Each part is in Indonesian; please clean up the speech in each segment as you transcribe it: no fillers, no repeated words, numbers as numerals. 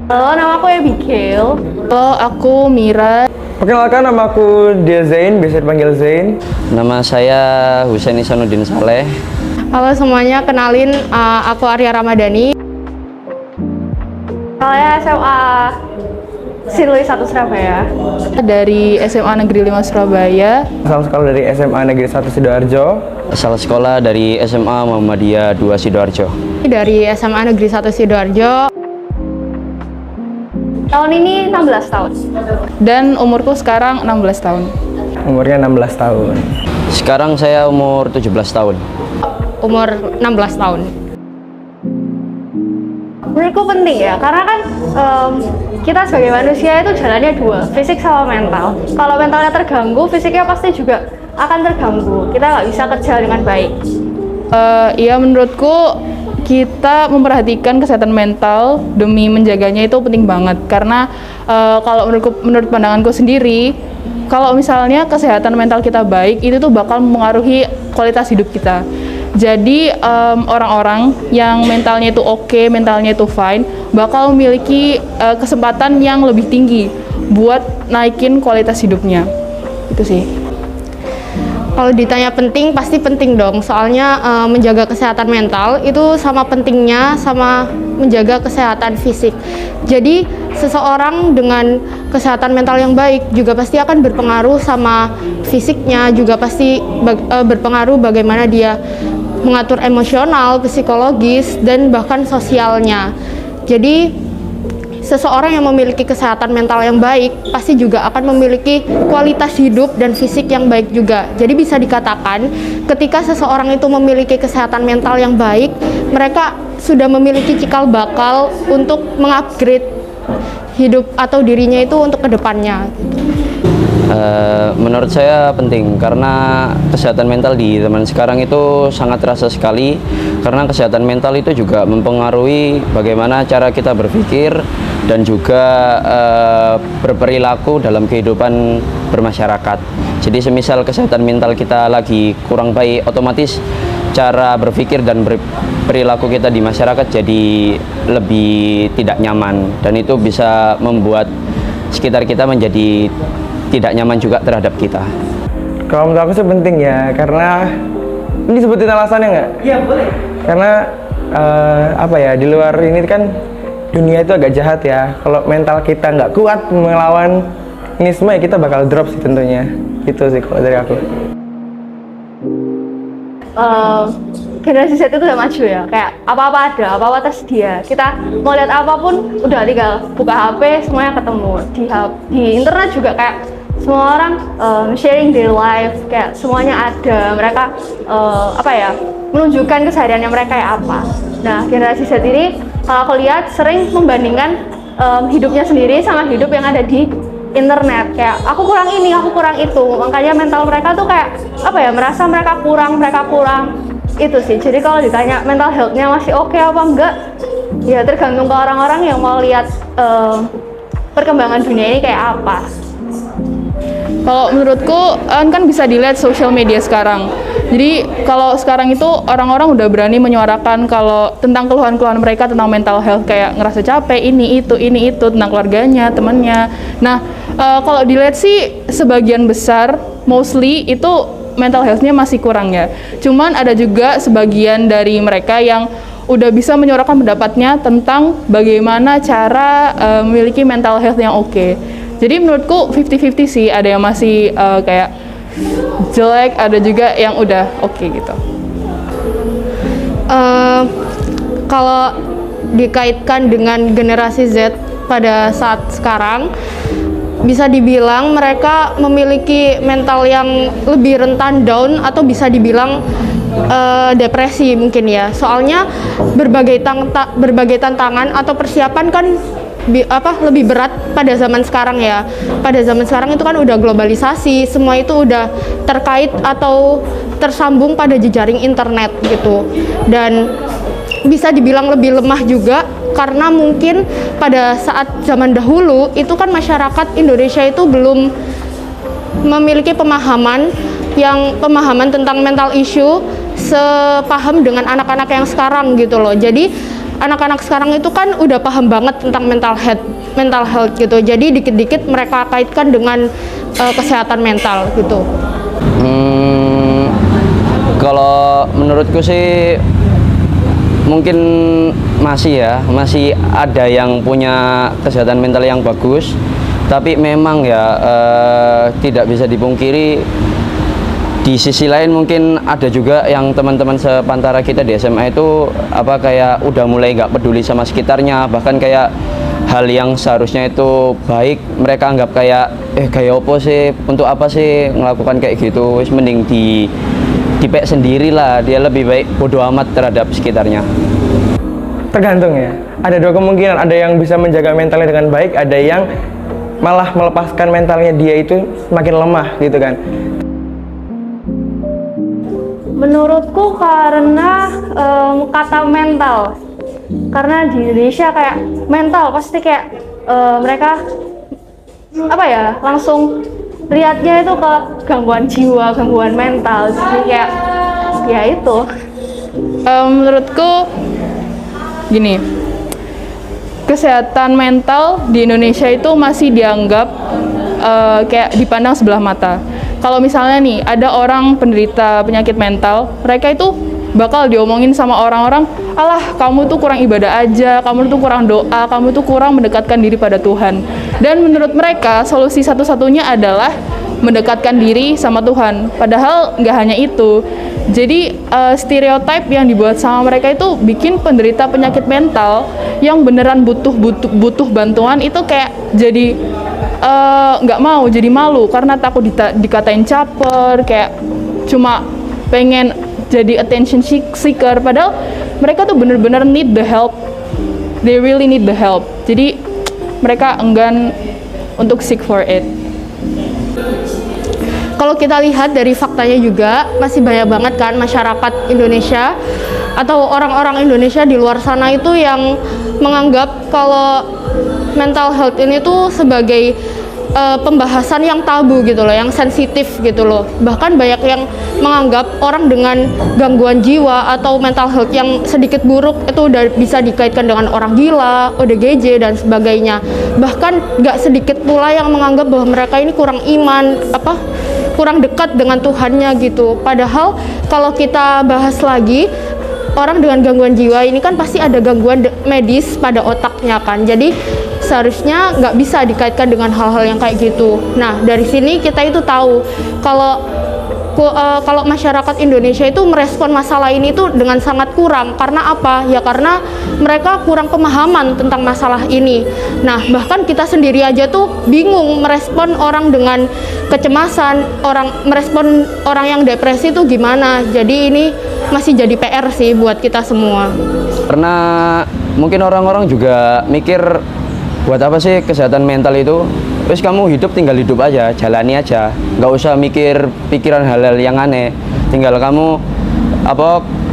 Halo, nama aku Abigail. Halo, aku Mira. Perkenalkan, nama aku Dia Zain, biasa dipanggil Zain. Nama saya Husain Isanuddin Saleh. Halo semuanya, kenalin aku Arya Ramadhani. Saya SMA Silui 1 Surabaya. Dari SMA Negeri 5 Surabaya. Asal sekolah dari SMA Negeri 1 Sidoarjo. Asal sekolah dari SMA Muhammadiyah 2 Sidoarjo. Dari SMA Negeri 1 Sidoarjo. Tahun ini 16 tahun. Dan umurku sekarang 16 tahun. Umurnya 16 tahun. Sekarang saya umur 17 tahun. Umur 16 tahun. Menurutku penting ya, karena kan kita sebagai manusia itu jalannya dua, fisik sama mental. Kalau mentalnya terganggu, fisiknya pasti juga akan terganggu. Kita nggak bisa kerja dengan baik. Ya menurutku kita memperhatikan kesehatan mental demi menjaganya itu penting banget. Karena kalau menurut pandanganku sendiri, kalau misalnya kesehatan mental kita baik, itu tuh bakal mempengaruhi kualitas hidup kita. Jadi orang-orang yang mentalnya itu oke, mentalnya itu fine, bakal memiliki kesempatan yang lebih tinggi buat naikin kualitas hidupnya. Itu sih. Kalau ditanya penting, pasti penting dong. Soalnya menjaga kesehatan mental itu sama pentingnya sama menjaga kesehatan fisik. Jadi seseorang dengan kesehatan mental yang baik juga pasti akan berpengaruh sama fisiknya, juga pasti berpengaruh bagaimana dia mengatur emosional, psikologis, dan bahkan sosialnya. Jadi seseorang yang memiliki kesehatan mental yang baik pasti juga akan memiliki kualitas hidup dan fisik yang baik juga. Jadi bisa dikatakan ketika seseorang itu memiliki kesehatan mental yang baik, mereka sudah memiliki cikal bakal untuk mengupgrade hidup atau dirinya itu untuk kedepannya. Menurut saya penting karena kesehatan mental di zaman sekarang itu sangat terasa sekali, karena kesehatan mental itu juga mempengaruhi bagaimana cara kita berpikir dan juga berperilaku dalam kehidupan bermasyarakat. Jadi semisal kesehatan mental kita lagi kurang baik, otomatis cara berpikir dan perilaku kita di masyarakat jadi lebih tidak nyaman, dan itu bisa membuat sekitar kita menjadi tidak nyaman juga terhadap kita. Kalau menurut aku sih penting ya, karena ini sebutin alasannya nggak? Iya boleh. Karena apa ya, di luar ini kan dunia itu agak jahat ya. Kalau mental kita nggak kuat melawan ini semua ya kita bakal drop sih tentunya. Itu sih kalau dari aku. Generasi Z itu udah maju ya, kayak apa-apa ada, apa-apa tersedia. Kita mau lihat apapun udah tinggal buka HP, semuanya ketemu. Di internet juga kayak semua orang sharing their life, kayak semuanya ada. Mereka menunjukkan kesehariannya mereka kayak apa. Nah, generasi Z ini kalau aku lihat sering membandingkan hidupnya sendiri sama hidup yang ada di internet. Kayak aku kurang ini, aku kurang itu. Makanya mental mereka tuh kayak merasa mereka kurang. Itu sih. Jadi kalau ditanya mental health-nya masih oke apa enggak, ya tergantung ke orang-orang yang mau lihat perkembangan dunia ini kayak apa. Kalau menurutku kan bisa dilihat sosial media sekarang. Jadi kalau sekarang itu orang-orang udah berani menyuarakan kalau tentang keluhan-keluhan mereka tentang mental health, kayak ngerasa capek, ini itu tentang keluarganya, temannya. Nah, kalau dilihat sih sebagian besar, mostly itu mental health-nya masih kurang ya. Cuman ada juga sebagian dari mereka yang udah bisa menyuarakan pendapatnya tentang bagaimana cara memiliki mental health yang oke. Jadi menurutku 50-50 sih, ada yang masih kayak jelek, ada juga yang udah oke gitu. Kalau dikaitkan dengan generasi Z pada saat sekarang, bisa dibilang mereka memiliki mental yang lebih rentan down atau bisa dibilang depresi mungkin ya. Soalnya berbagai tantangan atau persiapan kan lebih berat pada zaman sekarang ya. Pada zaman sekarang itu kan udah globalisasi, semua itu udah terkait atau tersambung pada jejaring internet gitu. Dan bisa dibilang lebih lemah juga karena mungkin pada saat zaman dahulu itu kan masyarakat Indonesia itu belum memiliki pemahaman tentang mental issue sepaham dengan anak-anak yang sekarang gitu loh. Jadi anak-anak sekarang itu kan udah paham banget tentang mental health gitu. Jadi dikit-dikit mereka kaitkan dengan kesehatan mental gitu. Kalau menurutku sih mungkin masih ada yang punya kesehatan mental yang bagus, tapi memang ya tidak bisa dipungkiri di sisi lain mungkin ada juga yang teman-teman sepantara kita di SMA itu kayak udah mulai nggak peduli sama sekitarnya, bahkan kayak hal yang seharusnya itu baik mereka anggap kayak kayak apa sih, untuk apa sih melakukan kayak gitu, wis mending dipek sendiri lah, dia lebih baik bodo amat terhadap sekitarnya. Tergantung ya, ada dua kemungkinan, ada yang bisa menjaga mentalnya dengan baik, ada yang malah melepaskan mentalnya dia itu semakin lemah gitu kan. Menurutku karena kata mental, karena di Indonesia kayak mental pasti kayak mereka langsung lihatnya itu ke gangguan jiwa, gangguan mental, jadi kayak ya itu. Menurutku gini, kesehatan mental di Indonesia itu masih dianggap kayak dipandang sebelah mata. Kalau misalnya nih ada orang penderita penyakit mental, mereka itu bakal diomongin sama orang-orang, alah kamu tuh kurang ibadah aja, kamu tuh kurang doa, kamu tuh kurang mendekatkan diri pada Tuhan. Dan menurut mereka solusi satu-satunya adalah mendekatkan diri sama Tuhan. Padahal nggak hanya itu. Jadi stereotip yang dibuat sama mereka itu bikin penderita penyakit mental yang beneran butuh bantuan itu kayak jadi nggak mau, jadi malu karena takut dikatain caper, kayak cuma pengen jadi attention seeker, padahal mereka tuh bener-bener need the help, they really need the help. Jadi mereka enggan untuk seek for it. Kalau kita lihat dari faktanya juga masih banyak banget kan masyarakat Indonesia atau orang-orang Indonesia di luar sana itu yang menganggap kalau mental health ini tuh sebagai pembahasan yang tabu gitu loh, yang sensitif gitu loh. Bahkan banyak yang menganggap orang dengan gangguan jiwa atau mental health yang sedikit buruk itu udah bisa dikaitkan dengan orang gila, ODGJ dan sebagainya. Bahkan nggak sedikit pula yang menganggap bahwa mereka ini kurang iman, kurang dekat dengan Tuhannya gitu. Padahal kalau kita bahas lagi, orang dengan gangguan jiwa ini kan pasti ada gangguan medis pada otaknya kan. Jadi seharusnya nggak bisa dikaitkan dengan hal-hal yang kayak gitu. Nah, dari sini kita itu tahu kalau masyarakat Indonesia itu merespon masalah ini tuh dengan sangat kurang. Karena apa? Ya karena mereka kurang pemahaman tentang masalah ini. Nah, bahkan kita sendiri aja tuh bingung merespon orang dengan kecemasan, merespon orang yang depresi itu gimana. Jadi ini masih jadi PR sih buat kita semua. Karena mungkin orang-orang juga mikir, buat apa sih kesehatan mental itu? Terus kamu hidup tinggal hidup aja, jalani aja, nggak usah mikir pikiran hal-hal yang aneh. Tinggal kamu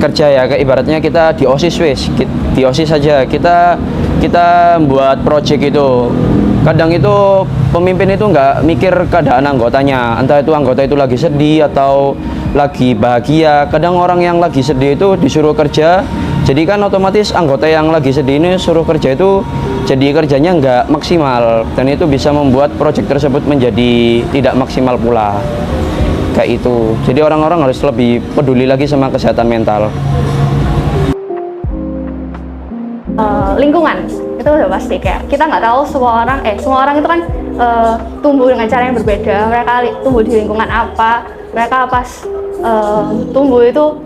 kerja ya, kayak ibaratnya kita di OSIS di OSIS saja kita buat project itu. Kadang itu pemimpin itu nggak mikir keadaan anggotanya, entah itu anggota itu lagi sedih atau lagi bahagia. Kadang orang yang lagi sedih itu disuruh kerja, jadi kan otomatis anggota yang lagi sedih ini suruh kerja itu jadi kerjanya nggak maksimal, dan itu bisa membuat proyek tersebut menjadi tidak maksimal pula. Kayak itu. Jadi orang-orang harus lebih peduli lagi sama kesehatan mental. Lingkungan itu udah pasti, kayak kita nggak tahu semua orang itu kan tumbuh dengan cara yang berbeda. Mereka tumbuh di lingkungan apa, mereka pas tumbuh itu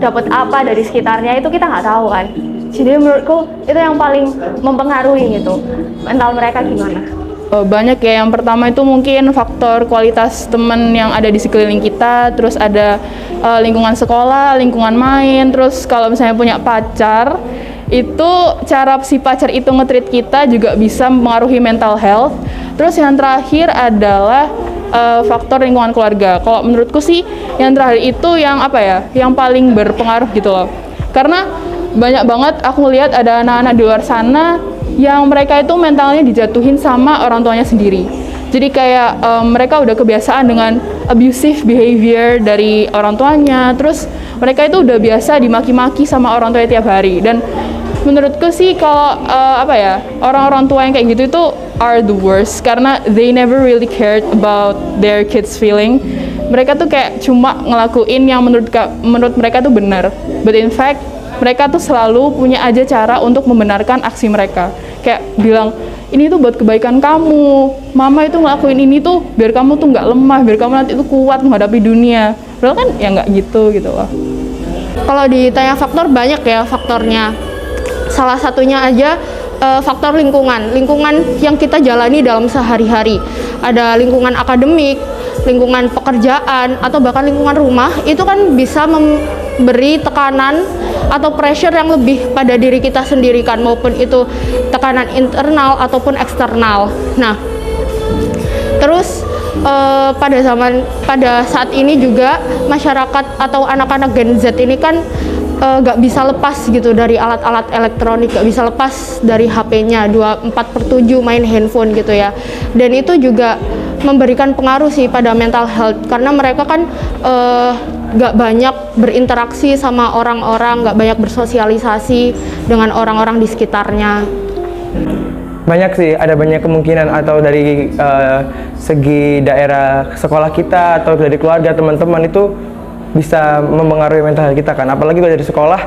dapat apa dari sekitarnya, itu kita nggak tahu kan. Jadi menurutku itu yang paling mempengaruhi gitu, mental mereka gimana. Banyak ya, yang pertama itu mungkin faktor kualitas teman yang ada di sekeliling kita, terus ada lingkungan sekolah, lingkungan main, terus kalau misalnya punya pacar, itu cara si pacar itu nge-treat kita juga bisa mempengaruhi mental health. Terus yang terakhir adalah faktor lingkungan keluarga. Kalau menurutku sih yang terakhir itu yang yang paling berpengaruh gitu loh. Karena banyak banget aku lihat ada anak-anak di luar sana yang mereka itu mentalnya dijatuhin sama orang tuanya sendiri. Jadi kayak mereka udah kebiasaan dengan abusive behavior dari orang tuanya, terus mereka itu udah biasa dimaki-maki sama orang tuanya tiap hari. Dan Menurutku sih kalau apa ya, orang-orang tua yang kayak gitu itu are the worst karena they never really cared about their kids feeling. Mereka tuh kayak cuma ngelakuin yang menurut mereka tuh benar. But in fact, mereka tuh selalu punya aja cara untuk membenarkan aksi mereka. Kayak bilang, ini tuh buat kebaikan kamu, mama itu ngelakuin ini tuh biar kamu tuh nggak lemah, biar kamu nanti tuh kuat menghadapi dunia. Padahal kan ya nggak gitu loh. Kalau ditanya faktor, banyak ya faktornya. Salah satunya aja faktor lingkungan yang kita jalani dalam sehari-hari. Ada lingkungan akademik, lingkungan pekerjaan, atau bahkan lingkungan rumah, itu kan bisa memberi tekanan atau pressure yang lebih pada diri kita sendiri kan, maupun itu tekanan internal ataupun eksternal. Nah, terus pada saat ini juga masyarakat atau anak-anak Gen Z ini kan gak bisa lepas gitu dari alat-alat elektronik, gak bisa lepas dari HP-nya 24/7 main handphone gitu ya. Dan itu juga memberikan pengaruh sih pada mental health karena mereka kan gak banyak berinteraksi sama orang-orang, gak banyak bersosialisasi dengan orang-orang di sekitarnya. Banyak sih, ada banyak kemungkinan, atau dari segi daerah sekolah kita atau dari keluarga teman-teman itu bisa mempengaruhi mental health kita kan. Apalagi kalau dari sekolah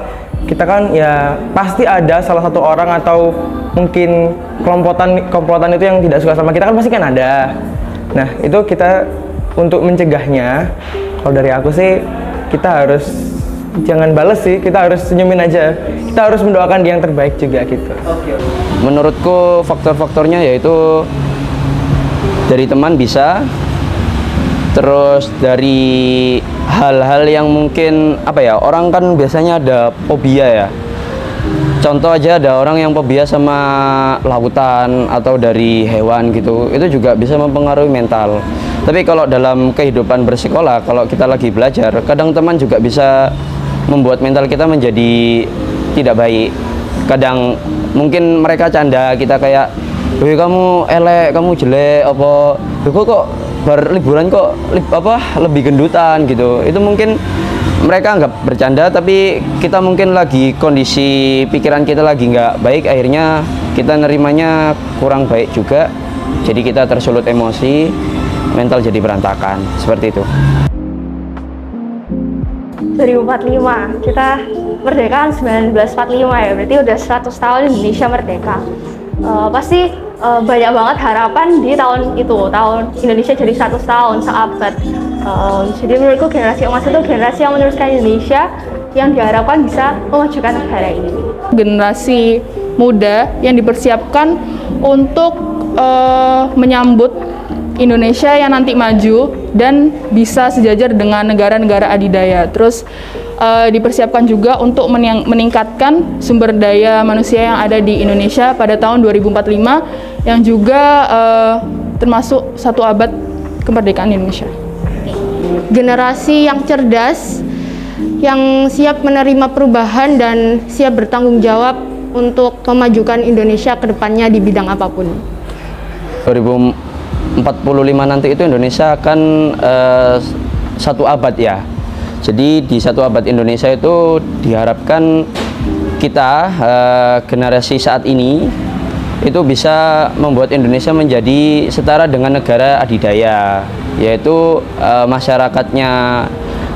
kita kan ya pasti ada salah satu orang atau mungkin komplotan itu yang tidak suka sama kita kan, pasti kan ada. Nah, itu kita untuk mencegahnya, kalau dari aku sih kita harus jangan bales sih, kita harus senyumin aja, kita harus mendoakan dia yang terbaik juga gitu. Menurutku faktor-faktornya yaitu dari teman bisa, terus dari hal-hal yang mungkin apa ya, orang kan biasanya ada fobia ya. Contoh aja ada orang yang fobia sama lautan atau dari hewan gitu, itu juga bisa mempengaruhi mental. Tapi kalau dalam kehidupan bersekolah, kalau kita lagi belajar, kadang teman juga bisa membuat mental kita menjadi tidak baik. Kadang mungkin mereka canda kita kayak, "Wih, kamu elek, kamu jelek, apa? Kok liburan kok lebih gendutan gitu." Itu mungkin mereka anggap bercanda, tapi kita mungkin lagi kondisi pikiran kita lagi nggak baik, akhirnya kita nerimanya kurang baik juga. Jadi kita tersulut emosi, mental jadi berantakan, seperti itu. 2045, kita merdeka kan 1945 ya, berarti udah 100 tahun Indonesia merdeka. Pasti banyak banget harapan di tahun itu, tahun Indonesia jadi 100 tahun, seabad. Jadi menurutku generasi emas itu generasi yang meneruskan Indonesia, yang diharapkan bisa memajukan negara ini. Generasi muda yang dipersiapkan untuk menyambut Indonesia yang nanti maju dan bisa sejajar dengan negara-negara adidaya. Terus dipersiapkan juga untuk meningkatkan sumber daya manusia yang ada di Indonesia pada tahun 2045 yang juga termasuk 1 abad kemerdekaan Indonesia. Generasi yang cerdas, yang siap menerima perubahan dan siap bertanggung jawab untuk memajukan Indonesia ke depannya di bidang apapun. 2045 nanti itu Indonesia akan 1 abad ya. Jadi di 1 abad Indonesia itu diharapkan kita generasi saat ini itu bisa membuat Indonesia menjadi setara dengan negara adidaya, yaitu masyarakatnya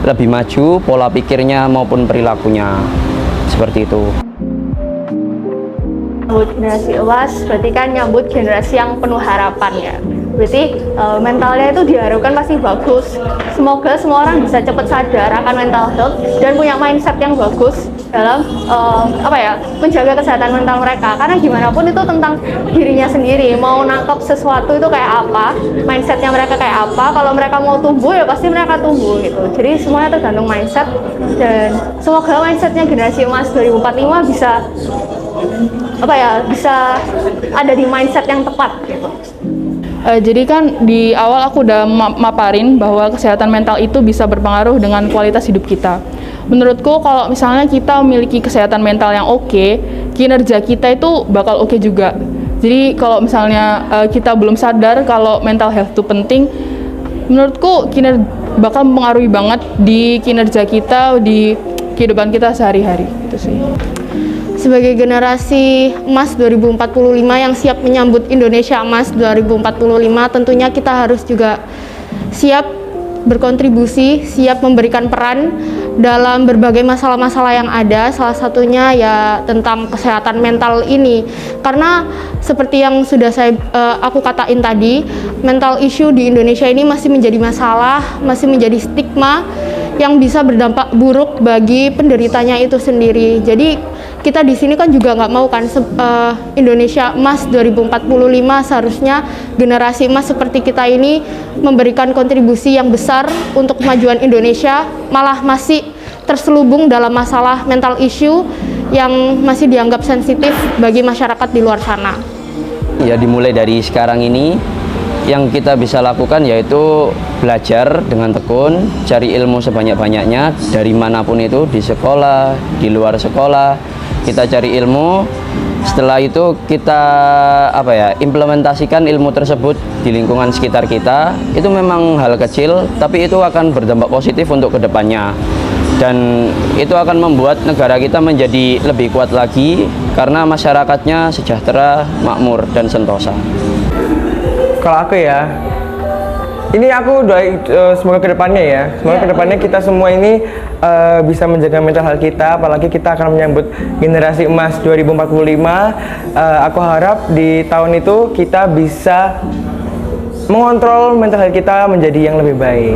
lebih maju, pola pikirnya maupun perilakunya, seperti itu. Nyambut generasi emas berarti kan nyambut generasi yang penuh harapan ya. Berarti mentalnya itu diharapkan pasti bagus. Semoga semua orang bisa cepat sadar akan mental health dan punya mindset yang bagus dalam menjaga kesehatan mental mereka. Karena gimana pun itu tentang dirinya sendiri. Mau nangkep sesuatu itu kayak apa, mindsetnya mereka kayak apa. Kalau mereka mau tumbuh ya pasti mereka tumbuh gitu. Jadi semuanya tergantung mindset, dan semoga mindsetnya generasi emas 2045 bisa ada di mindset yang tepat gitu. Jadi kan di awal aku udah maparin bahwa kesehatan mental itu bisa berpengaruh dengan kualitas hidup kita. Menurutku kalau misalnya kita memiliki kesehatan mental yang oke, kinerja kita itu bakal oke juga. Jadi kalau misalnya kita belum sadar kalau mental health itu penting, menurutku bakal mempengaruhi banget di kinerja kita, di kehidupan kita sehari-hari. Itu sih. sebagai generasi emas 2045 yang siap menyambut Indonesia Emas 2045, tentunya kita harus juga siap berkontribusi, siap memberikan peran dalam berbagai masalah-masalah yang ada, salah satunya ya tentang kesehatan mental ini. Karena seperti yang sudah aku katain tadi, mental issue di Indonesia ini masih menjadi masalah, masih menjadi stigma yang bisa berdampak buruk bagi penderitanya itu sendiri. Jadi kita di sini kan juga nggak mau kan Indonesia Emas 2045 seharusnya generasi emas seperti kita ini memberikan kontribusi yang besar untuk kemajuan Indonesia, malah masih terselubung dalam masalah mental issue yang masih dianggap sensitif bagi masyarakat di luar sana. Ya dimulai dari sekarang ini yang kita bisa lakukan yaitu belajar dengan tekun, cari ilmu sebanyak-banyaknya dari manapun itu, di sekolah, di luar sekolah, kita cari ilmu. Setelah itu kita implementasikan ilmu tersebut di lingkungan sekitar kita. Itu memang hal kecil, tapi itu akan berdampak positif untuk kedepannya. Dan itu akan membuat negara kita menjadi lebih kuat lagi karena masyarakatnya sejahtera, makmur, dan sentosa. Kalau aku ya, ini aku doa semoga kedepannya ya, semoga kedepannya kita semua ini bisa menjaga mental health kita, apalagi kita akan menyambut generasi emas 2045. Aku harap di tahun itu kita bisa mengontrol mental health kita menjadi yang lebih baik.